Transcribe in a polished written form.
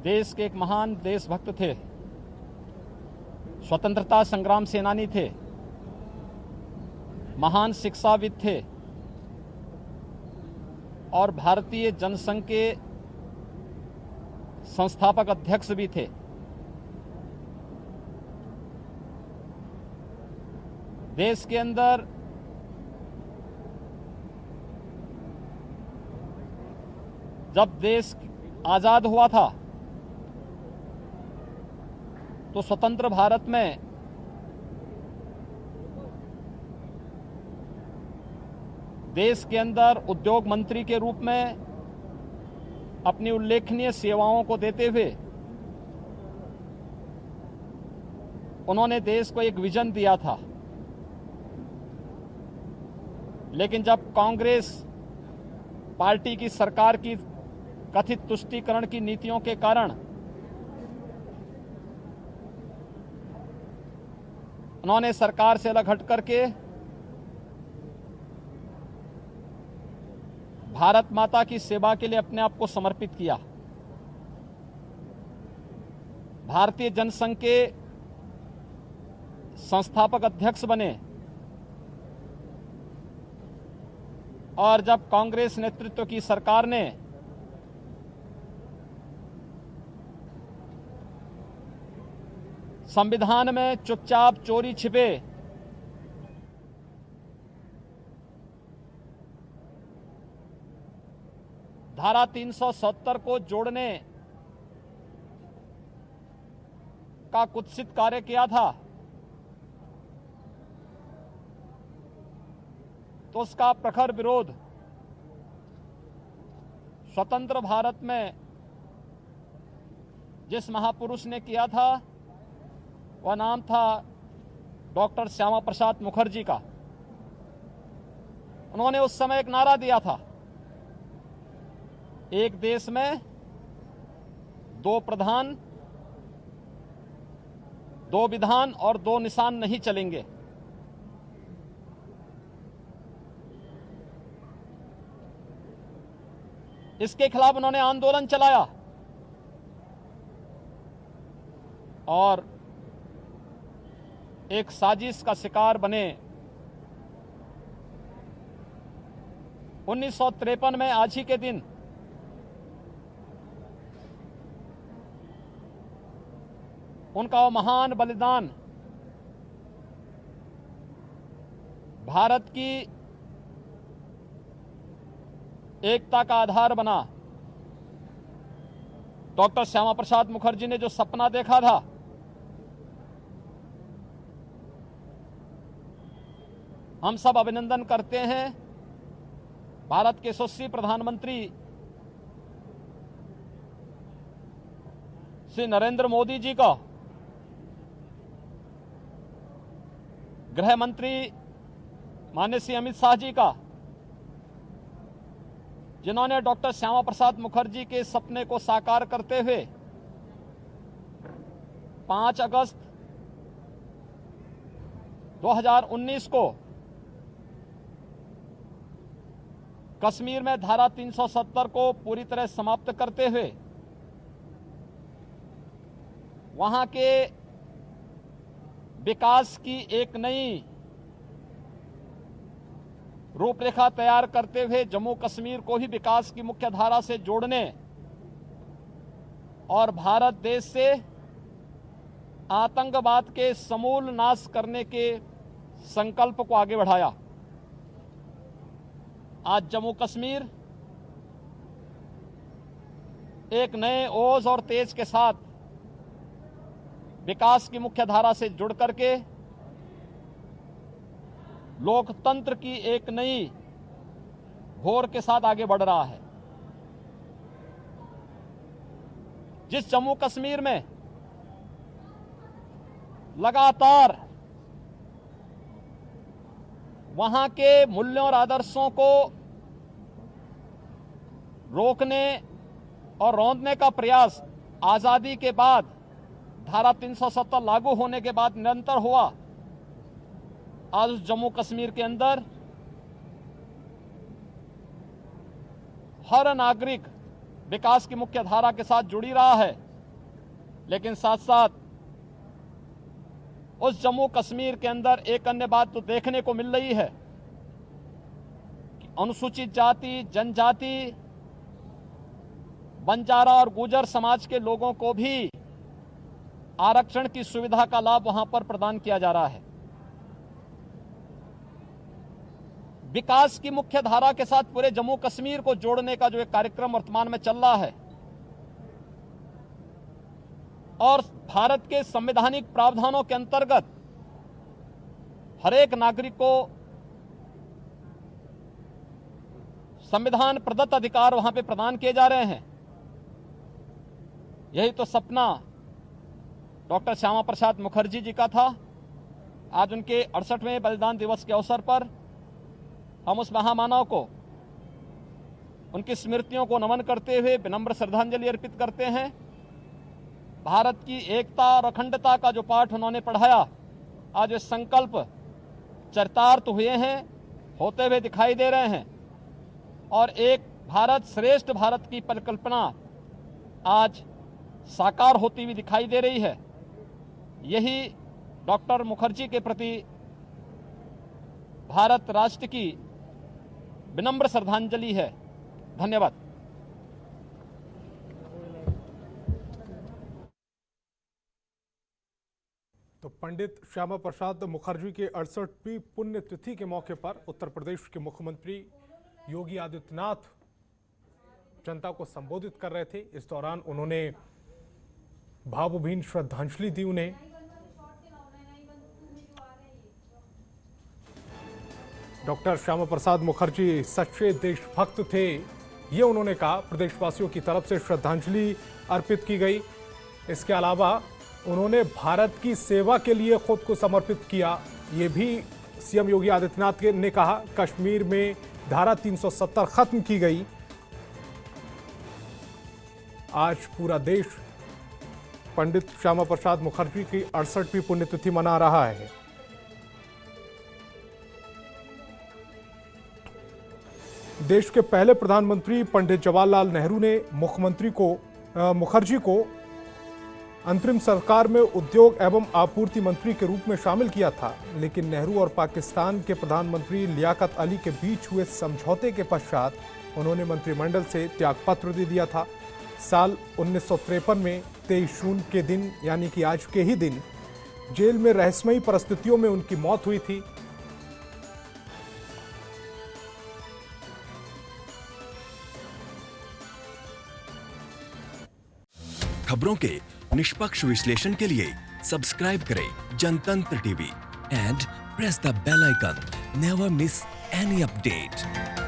देश के एक महान देशभक्त थे, स्वतंत्रता संग्राम सेनानी थे, महान शिक्षाविद थे और भारतीय जनसंघ के संस्थापक अध्यक्ष भी थे। देश के अंदर जब देश आजाद हुआ था तो स्वतंत्र भारत में देश के अंदर उद्योग मंत्री के रूप में अपनी उल्लेखनीय सेवाओं को देते हुए उन्होंने देश को एक विजन दिया था। लेकिन जब कांग्रेस पार्टी की सरकार की कथित तुष्टीकरण की नीतियों के कारण उन्होंने सरकार से अलग हट करके भारत माता की सेवा के लिए अपने आप को समर्पित किया। भारतीय जनसंघ के संस्थापक अध्यक्ष बने और जब कांग्रेस नेतृत्व की सरकार ने संविधान में चुपचाप चोरी छिपे धारा 370 को जोड़ने का कुत्सित कार्य किया था तो उसका प्रखर विरोध स्वतंत्र भारत में जिस महापुरुष ने किया था वह नाम था डॉक्टर श्यामा प्रसाद मुखर्जी का। उन्होंने उस समय एक नारा दिया था, एक देश में दो प्रधान, दो विधान और दो निशान नहीं चलेंगे। इसके खिलाफ उन्होंने आंदोलन चलाया और एक साजिश का शिकार बने। 1953 में आज ही के दिन उनका वो महान बलिदान भारत की एकता का आधार बना। डॉक्टर श्यामा प्रसाद मुखर्जी ने जो सपना देखा था हम सब अभिनंदन करते हैं भारत के यशस्वी प्रधानमंत्री श्री नरेंद्र मोदी जी का, गृह मंत्री माननीय श्री अमित शाह जी का, जिन्होंने डॉक्टर श्यामा प्रसाद मुखर्जी के सपने को साकार करते हुए 5 अगस्त 2019 को कश्मीर में धारा 370 को पूरी तरह समाप्त करते हुए वहां के विकास की एक नई रूपरेखा तैयार करते हुए जम्मू कश्मीर को ही विकास की मुख्य धारा से जोड़ने और भारत देश से आतंकवाद के समूल नाश करने के संकल्प को आगे बढ़ाया। आज जम्मू कश्मीर एक नए ओज और तेज के साथ विकास की मुख्य धारा से जुड़ करके लोकतंत्र की एक नई भोर के साथ आगे बढ़ रहा है। जिस जम्मू कश्मीर में लगातार वहां के मूल्यों और आदर्शों को रोकने और रौंदने का प्रयास आजादी के बाद धारा 370 लागू होने के बाद निरंतर हुआ, आज उस जम्मू कश्मीर के अंदर हर नागरिक विकास की मुख्य धारा के साथ जुड़ी रहा है। लेकिन साथ साथ उस जम्मू कश्मीर के अंदर एक अन्य बात तो देखने को मिल रही है कि अनुसूचित जाति, जनजाति, बंजारा और गुर्जर समाज के लोगों को भी आरक्षण की सुविधा का लाभ वहां पर प्रदान किया जा रहा है। विकास की मुख्य धारा के साथ पूरे जम्मू कश्मीर को जोड़ने का जो एक कार्यक्रम वर्तमान में चल रहा है और भारत के संवैधानिक प्रावधानों के अंतर्गत हर एक नागरिक को संविधान प्रदत्त अधिकार वहां पे प्रदान किए जा रहे हैं। यही तो सपना डॉक्टर श्यामा प्रसाद मुखर्जी जी का था। आज उनके 68वें बलिदान दिवस के अवसर पर हम उस महामानव को, उनकी स्मृतियों को नमन करते हुए विनम्र श्रद्धांजलि अर्पित करते हैं। भारत की एकता और अखंडता का जो पाठ उन्होंने पढ़ाया, आज वे संकल्प चरितार्थ हुए हैं, होते हुए दिखाई दे रहे हैं और एक भारत श्रेष्ठ भारत की परिकल्पना आज साकार होती हुई दिखाई दे रही है। यही डॉक्टर मुखर्जी के प्रति भारत राष्ट्र की विनम्र श्रद्धांजलि है। धन्यवाद। तो पंडित श्यामा प्रसाद मुखर्जी के 68वीं पुण्यतिथि के मौके पर उत्तर प्रदेश के मुख्यमंत्री योगी आदित्यनाथ जनता को संबोधित कर रहे थे। इस दौरान उन्होंने भावभीनी श्रद्धांजलि दी उन्हें। डॉक्टर श्यामा प्रसाद मुखर्जी सच्चे देशभक्त थे, ये उन्होंने कहा। प्रदेशवासियों की तरफ से श्रद्धांजलि अर्पित की गई। इसके अलावा उन्होंने भारत की सेवा के लिए खुद को समर्पित किया, ये भी सीएम योगी आदित्यनाथ ने कहा। कश्मीर में धारा 370 खत्म की गई। आज पूरा देश पंडित श्यामा प्रसाद मुखर्जी की 68वीं पुण्यतिथि मना रहा है। देश के पहले प्रधानमंत्री पंडित जवाहरलाल नेहरू ने मुखर्जी को अंतरिम सरकार में उद्योग एवं आपूर्ति मंत्री के रूप में शामिल किया था, लेकिन नेहरू और पाकिस्तान के प्रधानमंत्री लियाकत अली के बीच हुए समझौते के पश्चात उन्होंने मंत्रिमंडल से त्यागपत्र दे दिया था। साल 1953 में 23 जून के दिन, यानी कि आज के ही दिन, जेल में रहस्यमयी परिस्थितियों में उनकी मौत हुई थी। खबरों के निष्पक्ष विश्लेषण के लिए सब्सक्राइब करें Jantantra TV and press the bell icon. Never miss any update.